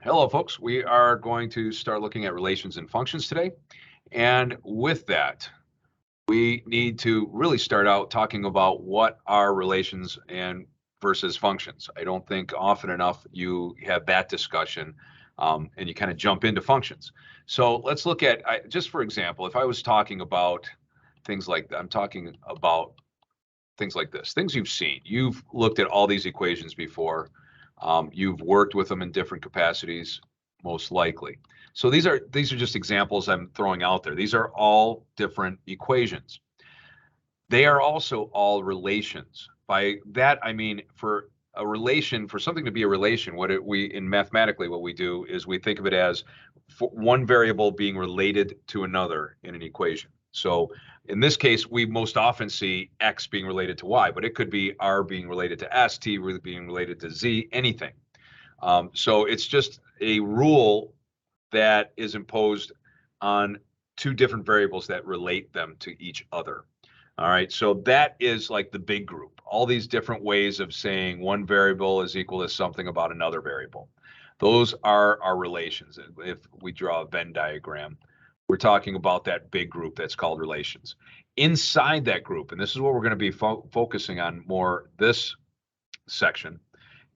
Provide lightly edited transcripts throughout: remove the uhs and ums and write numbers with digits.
Hello, folks. We are going to start looking at relations and functions today. And with that, we need to really start out talking about what are relations and versus functions. I don't think often enough you have that discussion and you kind of jump into functions. So let's look at, just for example, if I was talking about things like, I'm talking about things like this, things you've seen. You've looked at all these equations before. You've worked with them in different capacities, most likely. So these are just examples I'm throwing out there. These are all different equations. They are also all relations. By that I mean for a relation, for something to be a relation, mathematically what we do is we think of it as one variable being related to another in an equation. So in this case, we most often see x being related to y, but it could be r being related to s, t being related to z, anything. So it's just a rule that is imposed on two different variables that relate them to each other. All right, so that is like the big group, all these different ways of saying one variable is equal to something about another variable. Those are our relations. If we draw a Venn diagram, we're talking about that big group that's called relations. Inside that group, and this is what we're going to be focusing on more this section,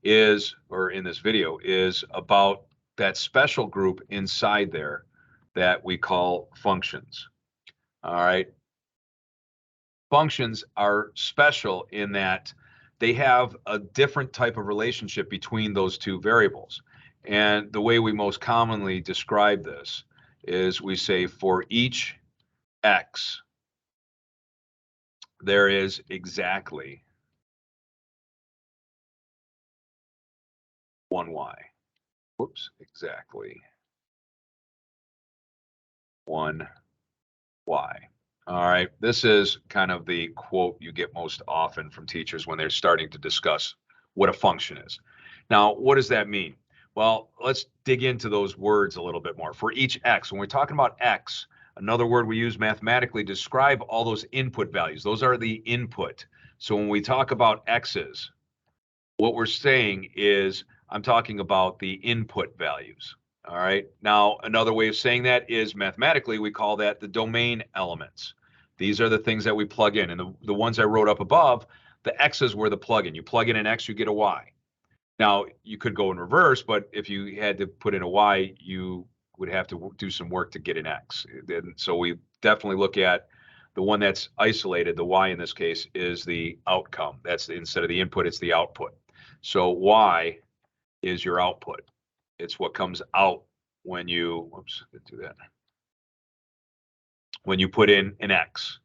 or in this video, is about that special group inside there that we call functions. All right. Functions are special in that they have a different type of relationship between those two variables. And the way we most commonly describe this is we say for each x, there is exactly one y. Whoops, exactly one y. All right, this is kind of the quote you get most often from teachers when they're starting to discuss what a function is. Now, what does that mean? Well, let's dig into those words a little bit more. For each x, when we're talking about x, another word we use mathematically to describe all those input values. Those are the input. So when we talk about x's, what we're saying is I'm talking about the input values. All right. Now, another way of saying that is mathematically, we call that the domain elements. These are the things that we plug in. And the ones I wrote up above, the x's were the plug-in. You plug in an x, you get a y. Now, you could go in reverse, but if you had to put in a y, you would have to do some work to get an x. And so we definitely look at the one that's isolated. The y in this case is the outcome. That's instead of the input, it's the output. So y is your output. It's what comes out when you, oops, didn't do that. When you put in an x.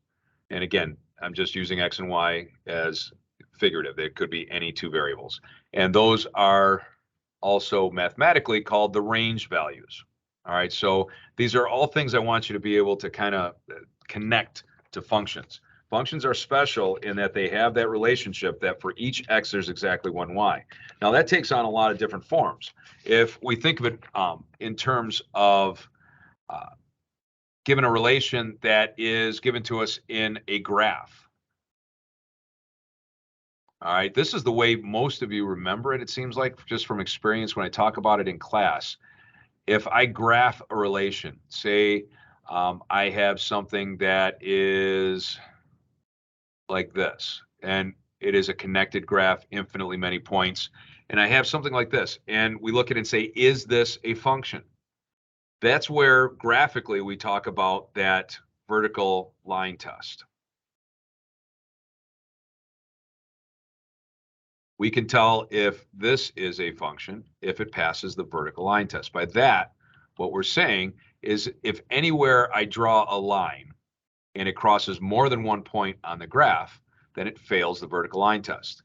And again, I'm just using x and y as figurative. It could be any two variables. And those are also mathematically called the range values. All right, so these are all things I want you to be able to kind of connect to functions. Functions are special in that they have that relationship that for each x, there's exactly one y. Now that takes on a lot of different forms. If we think of it in terms of given a relation that is given to us in a graph. All right, this is the way most of you remember it, it seems like, just from experience when I talk about it in class. If I graph a relation, say I have something that is like this, and it is a connected graph, infinitely many points, and I have something like this, and we look at it and say, is this a function? That's where graphically we talk about that vertical line test. We can tell if this is a function if it passes the vertical line test. By that, what we're saying is if anywhere I draw a line and it crosses more than one point on the graph, then it fails the vertical line test.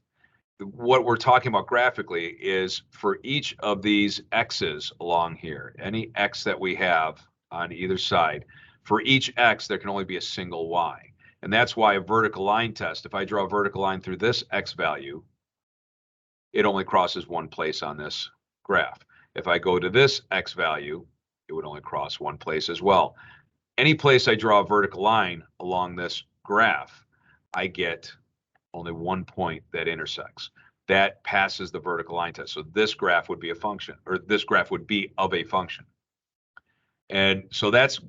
What we're talking about graphically is for each of these x's along here, any x that we have on either side, for each x, there can only be a single y. And that's why a vertical line test, if I draw a vertical line through this x value, it only crosses one place on this graph. If I go to this x value, it would only cross one place as well. Any place I draw a vertical line along this graph, I get only one point that intersects. that passes the vertical line test. So this graph would be a function, or this graph would be of a function. And so that's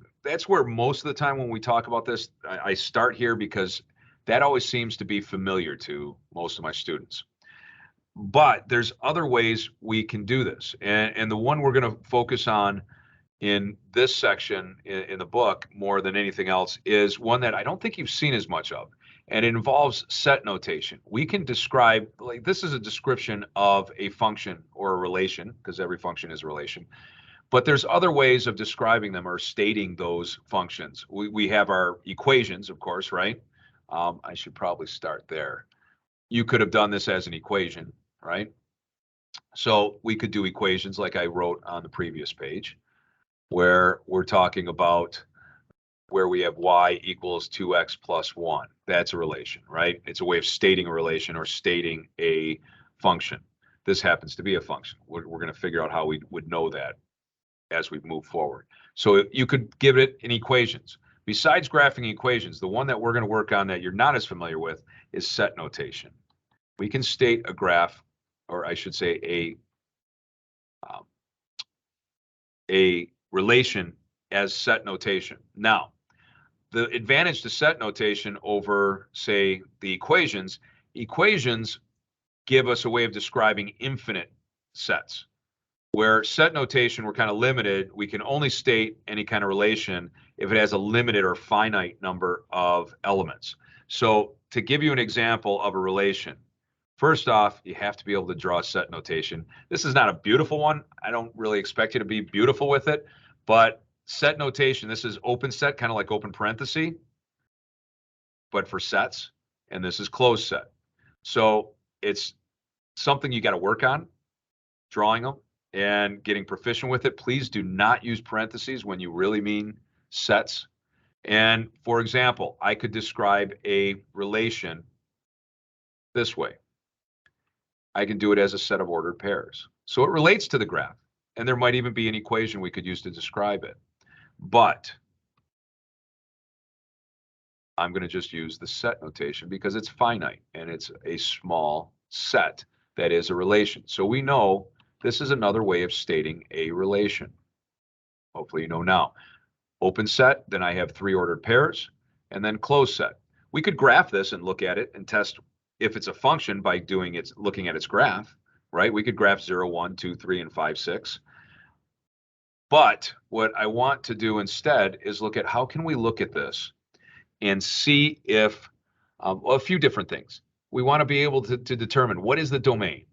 where most of the time when we talk about this, I start here because that always seems to be familiar to most of my students. But there's other ways we can do this. And the one we're going to focus on in this section in the book more than anything else is one that I don't think you've seen as much of. And it involves set notation. We can describe, like, this is a description of a function or a relation, because every function is a relation. But there's other ways of describing them or stating those functions. We have our equations, of course, right? I should probably start there. You could have done this as an equation, right? So we could do equations like I wrote on the previous page, where we're talking about where we have y equals 2x plus 1. That's a relation, right? It's a way of stating a relation or stating a function. This happens to be a function. We're going to figure out how we would know that as we move forward. So you could give it in equations. Besides graphing equations, the one that we're going to work on that you're not as familiar with is set notation. We can state a graph, or I should say a relation as set notation. Now, the advantage to set notation over, say, the equations give us a way of describing infinite sets. Where set notation, we're kind of limited. We can only state any kind of relation if it has a limited or finite number of elements. So to give you an example of a relation, first off, you have to be able to draw a set notation. This is not a beautiful one. I don't really expect you to be beautiful with it, but set notation, this is open set, kind of like open parenthesis, but for sets, and this is closed set. So it's something you got to work on, drawing them and getting proficient with it. Please do not use parentheses when you really mean sets. And for example, I could describe a relation this way. I can do it as a set of ordered pairs. So it relates to the graph, and there might even be an equation we could use to describe it. But I'm going to just use the set notation because it's finite and it's a small set that is a relation. So we know this is another way of stating a relation. Hopefully you know now. Open set, then I have 3 ordered pairs, and then closed set. We could graph this and look at it and test if it's a function by looking at its graph, right? We could graph 0, 1, 2, 3, and 5, 6. But what I want to do instead is look at how can we look at this and see if, a few different things. We want to be able to determine what is the domain.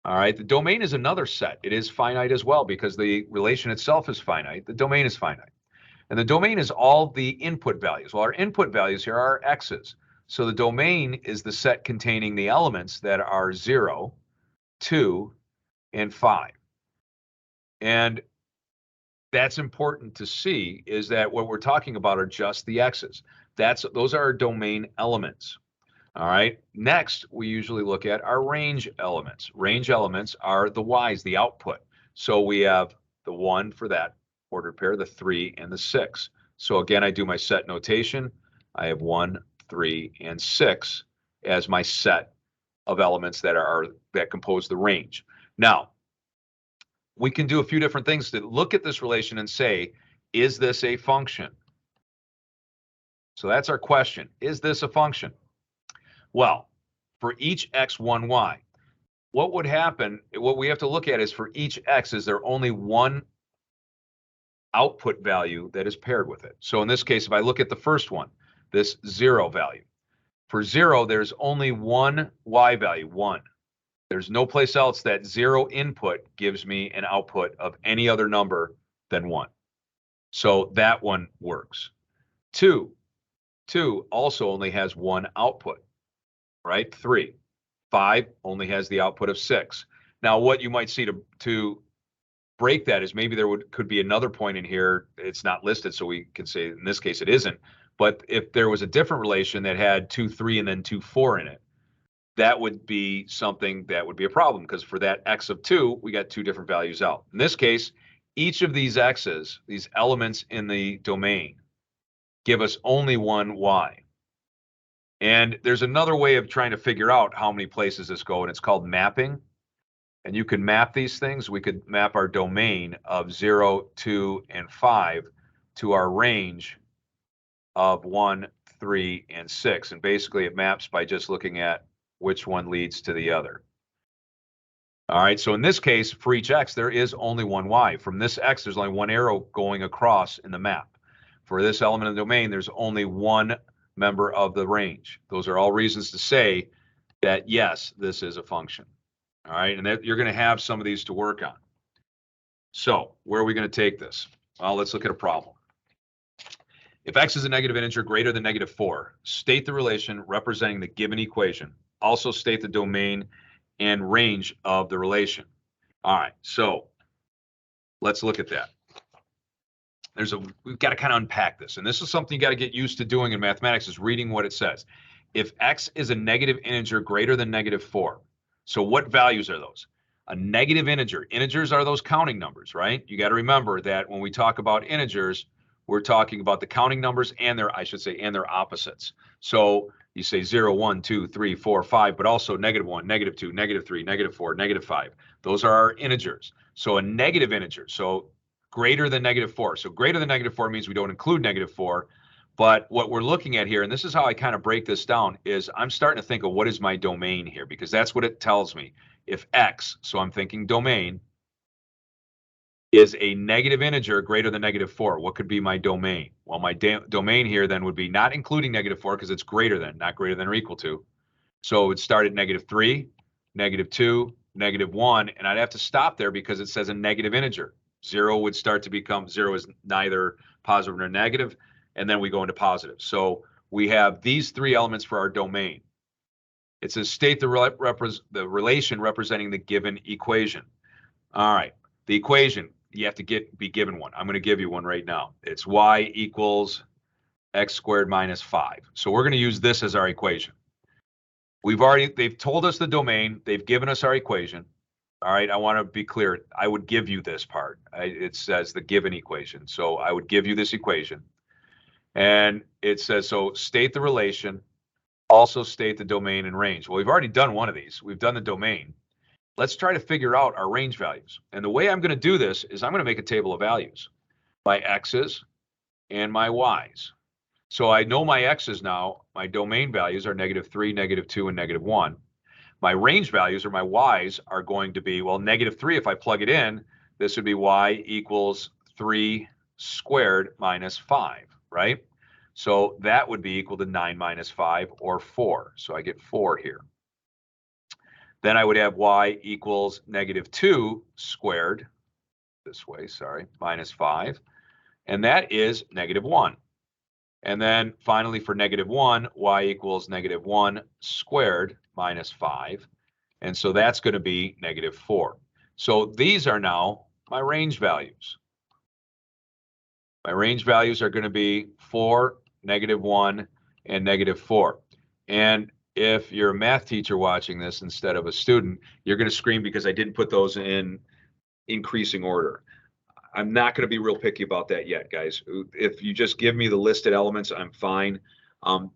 All right, the domain is another set. It is finite as well because the relation itself is finite. The domain is finite. And the domain is all the input values. Well, our input values here are x's. So the domain is the set containing the elements that are 0, 2, and 5. And that's important to see, is that what we're talking about are just the x's. Those are our domain elements. All right. Next, we usually look at our range elements. Range elements are the y's, the output. So we have the 1 for that ordered pair, the 3, and the 6. So again, I do my set notation. I have 1, 3, and 6 as my set of elements that compose the range. Now, we can do a few different things to look at this relation and say, is this a function? So that's our question. Is this a function? Well, for each x1, y, what would happen, what we have to look at is for each x, is there only one output value that is paired with it? So in this case, if I look at the first one, this 0 value, for 0, there's only one y value, 1. There's no place else that 0 input gives me an output of any other number than 1. So that one works. 2 also only has one output. Right? 3. 5 only has the output of 6. Now, what you might see to break that is maybe there could be another point in here. It's not listed, so we can say in this case it isn't. But if there was a different relation that had 2, 3, and then 2, 4 in it, that would be something that would be a problem, because for that x of 2, we got 2 different values out. In this case, each of these x's, these elements in the domain, give us only one y. And there's another way of trying to figure out how many places this go, and it's called mapping. And you can map these things. We could map our domain of 0, 2, and 5 to our range of 1, 3, and 6. And basically it maps by just looking at which one leads to the other. All right, so in this case, for each x, there is only one y. From this x, there's only one arrow going across in the map. For this element of the domain, there's only one member of the range. Those are all reasons to say that, yes, this is a function. All right, and that you're going to have some of these to work on. So where are we going to take this? Well, let's look at a problem. If x is a negative integer greater than -4, state the relation representing the given equation. Also state the domain and range of the relation. All right, so let's look at that. We've got to kind of unpack this, and this is something you got to get used to doing in mathematics, is reading what it says. If x is a negative integer greater than -4, so what values are those? A negative integer. Integers are those counting numbers, right? You got to remember that when we talk about integers, we're talking about the counting numbers and their, I should say, and their opposites. So you say 0, 1, 2, 3, 4, 5, but also -1, -2, -3, -4, -5. Those are our integers. So a negative integer, so greater than -4. So greater than -4 means we don't include -4. But what we're looking at here, and this is how I kind of break this down, is I'm starting to think of what is my domain here, because that's what it tells me. If x, so I'm thinking domain, is a negative integer greater than -4, what could be my domain? Well, my domain here then would be not including -4 because it's greater than, not greater than or equal to. So it would start at -3, -2, -1, and I'd have to stop there because it says a negative integer. 0 would start to become, 0 is neither positive nor negative, and then we go into positive. So we have these three elements for our domain. It says state the relation representing the given equation. All right, the equation, you have to be given one. I'm going to give you one right now. It's y equals x squared minus 5. So we're going to use this as our equation. They've told us the domain, they've given us our equation. All right, I want to be clear. I would give you this part. It says the given equation. So I would give you this equation. And it says, so state the relation, also state the domain and range. Well, we've already done one of these. We've done the domain. Let's try to figure out our range values. And the way I'm going to do this is I'm going to make a table of values. My x's and my y's. So I know my x's now. My domain values are -3, -2, and -1. My range values, or my y's, are going to be, well, -3, if I plug it in, this would be y equals 3 squared minus 5, right? So that would be equal to 9 minus 5, or 4. So I get 4 here. Then I would have y equals -2 squared, this way, sorry, minus 5. And that is -1. And then finally for -1, y equals -1 squared minus 5. And so that's going to be -4. So these are now my range values. My range values are going to be 4, -1, and -4. And if you're a math teacher watching this instead of a student, you're going to scream because I didn't put those in increasing order. I'm not going to be real picky about that yet, guys. If you just give me the listed elements, I'm fine.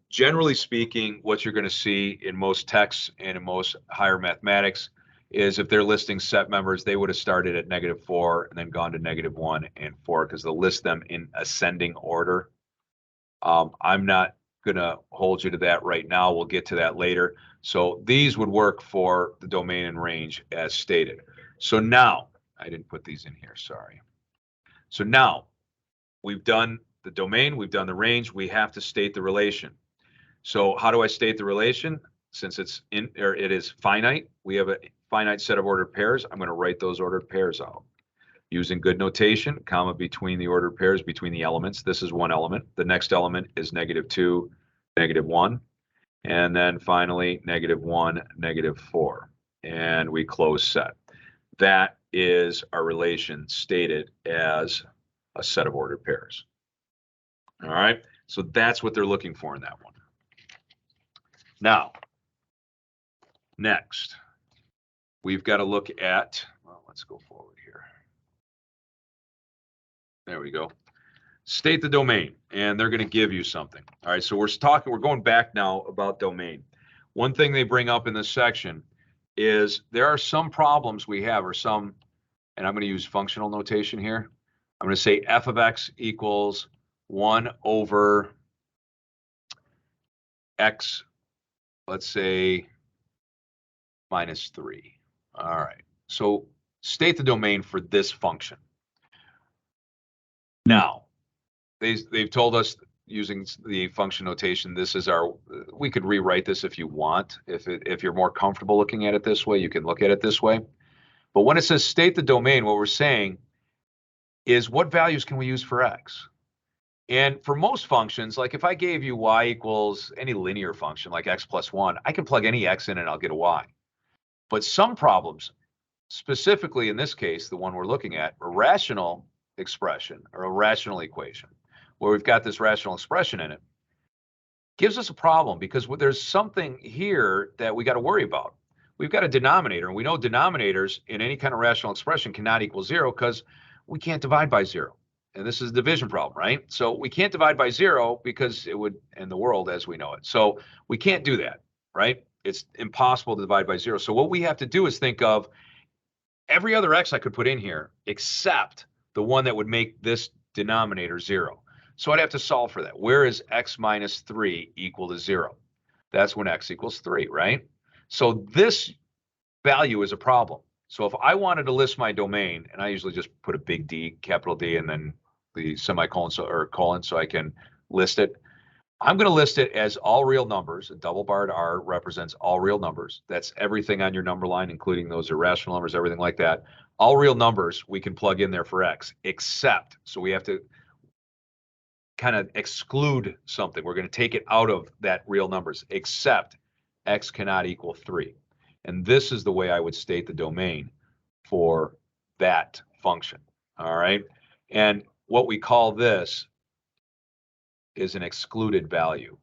Generally speaking, what you're going to see in most texts and in most higher mathematics is if they're listing set members, they would have started at -4 and then gone to -1 and 4 because they'll list them in ascending order. I'm not going to hold you to that right now. We'll get to that later. So these would work for the domain and range as stated. So now, I didn't put these in here, sorry. So now we've done the domain, we've done the range, we have to state the relation. So how do I state the relation? Since it is finite, we have a finite set of ordered pairs. I'm going to write those ordered pairs out. Using good notation, comma between the ordered pairs between the elements. This is one element. The next element is -2, -1. And then finally, -1, -4. And we close set. That is our relation stated as a set of ordered pairs. All right, so that's what they're looking for in that one. Now, next, we've got to look at, well, let's go forward here. There we go. state the domain, and they're going to give you something. All right, so we're going back now about domain. One thing they bring up in this section is there are some problems we have, or some, and I'm going to use functional notation here. I'm going to say f of x equals 1 over x, let's say, minus 3. All right, so state the domain for this function. Now, they've told us using the function notation, this is our, we could rewrite this if you want. If you're more comfortable looking at it this way, you can look at it this way. But when it says state the domain, what we're saying is what values can we use for x? And for most functions, like if I gave you y equals any linear function like x plus 1, I can plug any x in and I'll get a y. But some problems, specifically in this case, the one we're looking at, a rational expression or a rational equation, where we've got this rational expression in it, gives us a problem because there's something here that we got to worry about. We've got a denominator, and we know denominators in any kind of rational expression cannot equal 0 because we can't divide by 0. And this is a division problem, right? So we can't divide by 0 because it would end the world as we know it. So we can't do that, right? It's impossible to divide by 0. So what we have to do is think of every other x I could put in here except the one that would make this denominator 0. So I'd have to solve for that. Where is x minus 3 equal to 0? That's when x equals 3, right? So this value is a problem. So if I wanted to list my domain, and I usually just put a big D, capital D, and then the semicolon or colon so I can list it. I'm going to list it as all real numbers. A double barred R represents all real numbers. That's everything on your number line, including those irrational numbers, everything like that. All real numbers we can plug in there for x, except, so we have to kind of exclude something. We're going to take it out of that real numbers, except x cannot equal 3. And this is the way I would state the domain for that function. All right. And what we call this is an excluded value.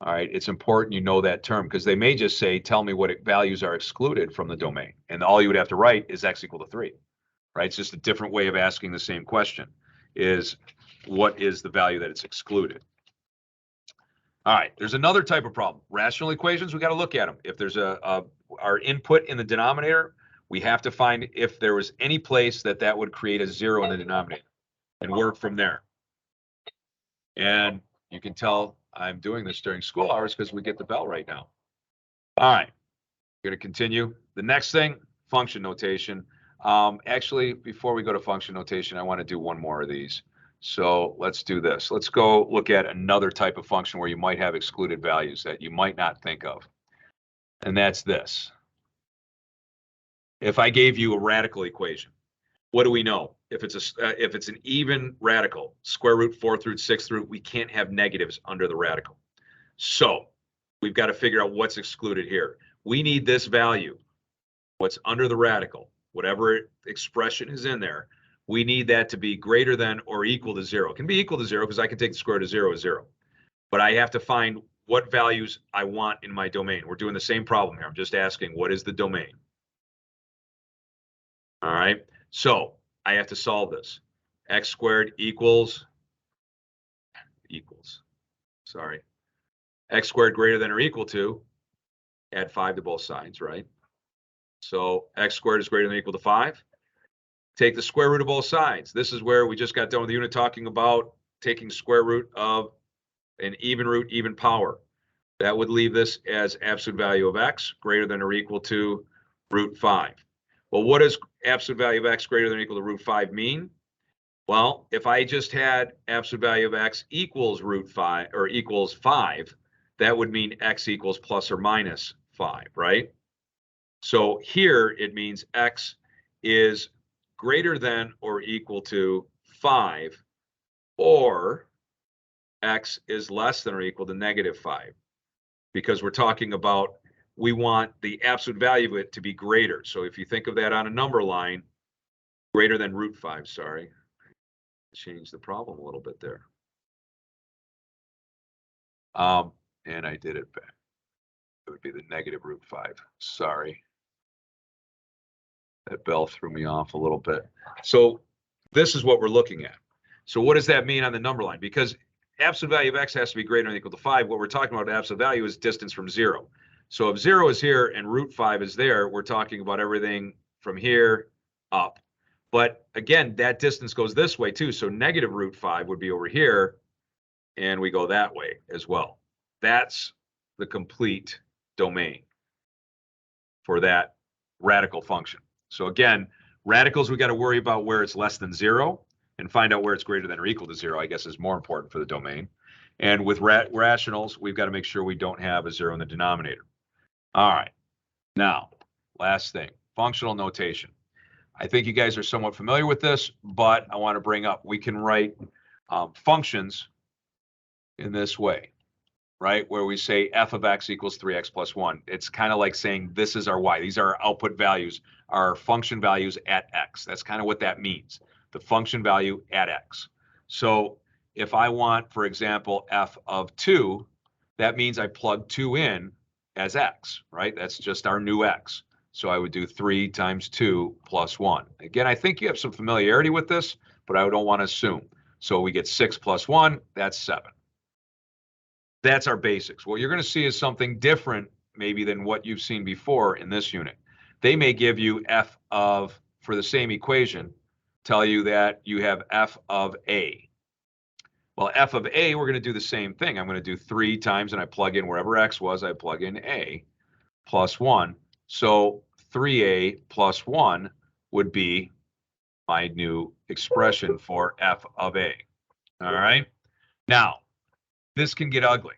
All right. It's important you know that term because they may just say, tell me what values are excluded from the domain. And all you would have to write is x equal to 3. Right. It's just a different way of asking the same question, is what is the value that it's excluded? All right, there's another type of problem. Rational equations, we got to look at them. If there's our input in the denominator, we have to find if there was any place that would create a 0 in the denominator and work from there. And you can tell I'm doing this during school hours because we get the bell right now. All right, we're going to continue. The next thing, function notation. Actually, before we go to function notation, I want to do one more of these. So let's do this. Let's go look at another type of function where you might have excluded values that you might not think of. And that's this. If I gave you a radical equation, what do we know? If it's an even radical, square root, 4th root, 6th root, we can't have negatives under the radical. So we've got to figure out what's excluded here. We need this value, what's under the radical, whatever expression is in there. We need that to be greater than or equal to 0. It can be equal to 0 because I can take the square root of 0 as 0. But I have to find what values I want in my domain. We're doing the same problem here. I'm just asking, what is the domain? All right. So I have to solve this. X squared equals, sorry. X squared greater than or equal to, add 5 to both sides, right? So x squared is greater than or equal to 5. Take the square root of both sides. This is where we just got done with the unit talking about taking square root of an even root, even power. That would leave this as absolute value of x greater than or equal to root 5. Well, what does absolute value of x greater than or equal to root 5 mean? Well, if I just had absolute value of x equals root 5 or equals 5, that would mean x equals plus or minus 5, right? So here it means x is greater than or equal to 5, or x is less than or equal to negative 5, because we're talking about, we want the absolute value of it to be greater. So if you think of that on a number line, greater than root 5, sorry, change the problem a little bit there. And I did it back. It would be the negative root 5, sorry. That bell threw me off a little bit. So this is what we're looking at. So what does that mean on the number line? Because absolute value of x has to be greater than or equal to 5. What we're talking about absolute value is distance from 0. So if 0 is here and root 5 is there, we're talking about everything from here up. But again, that distance goes this way too. So negative root 5 would be over here, and we go that way as well. That's the complete domain for that radical function. So again, radicals, we got to worry about where it's less than 0, and find out where it's greater than or equal to 0, I guess, is more important for the domain. And with rationals, we've got to make sure we don't have a 0 in the denominator. All right. Now, last thing, functional notation. I think you guys are somewhat familiar with this, but I want to bring up, we can write functions in this way, right? Where we say f of x equals 3x plus 1. It's kind of like saying this is our y. These are our output values, our function values at x. That's kind of what that means, the function value at x. So if I want, for example, f of 2, that means I plug 2 in as x, right? That's just our new x. So I would do 3 times 2 plus 1. Again, I think you have some familiarity with this, but I don't want to assume. So we get 6 plus 1, that's 7. That's our basics. What you're going to see is something different maybe than what you've seen before in this unit. They may give you f of, for the same equation, tell you that you have f of a. Well, f of a, we're going to do the same thing. I'm going to do 3 times, and I plug in wherever x was, I plug in a plus 1. So 3a plus 1 would be my new expression for f of a. All right. Now, this can get ugly.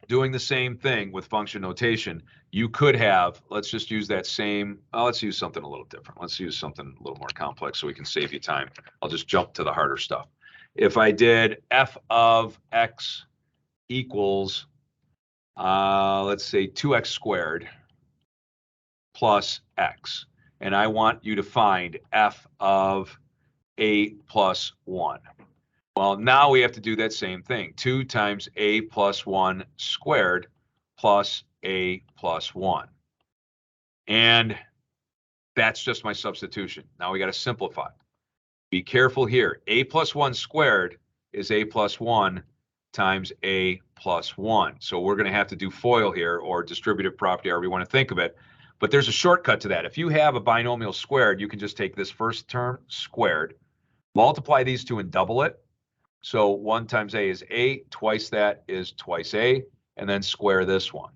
Doing the same thing with function notation, you could have, let's just use that same, let's use something a little different. Let's use something a little more complex so we can save you time. I'll just jump to the harder stuff. If I did f of x equals, let's say 2x squared plus x, and I want you to find f of a plus 1. Well, now we have to do that same thing. 2 times a plus 1 squared plus a plus 1. And that's just my substitution. Now we got to simplify. Be careful here. A plus 1 squared is a plus 1 times a plus 1. So we're going to have to do FOIL here, or distributive property, however you want to think of it. But there's a shortcut to that. If you have a binomial squared, you can just take this first term squared, multiply these two and double it. So 1 times a is a, twice that is twice a, and then square this one.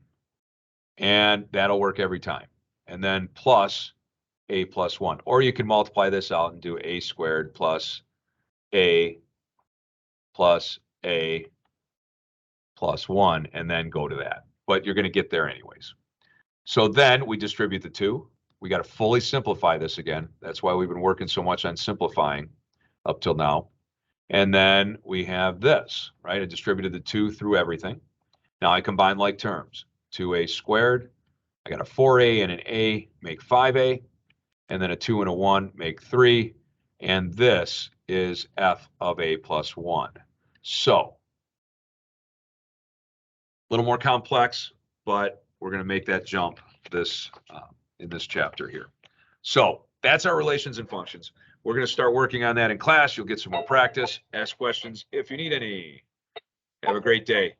And that'll work every time. And then plus a plus 1. Or you can multiply this out and do a squared plus a plus 1, and then go to that. But you're going to get there anyways. So then we distribute the 2. We got to fully simplify this again. That's why we've been working so much on simplifying up till now. And then we have this, right? I distributed the 2 through everything. Now I combine like terms. 2a squared, I got a 4a and an a, make 5a, and then a 2 and a 1 make 3, and this is f of a plus 1. So, a little more complex, but we're going to make that jump in this chapter here. So that's our relations and functions. We're going to start working on that in class. You'll get some more practice. Ask questions if you need any. Have a great day.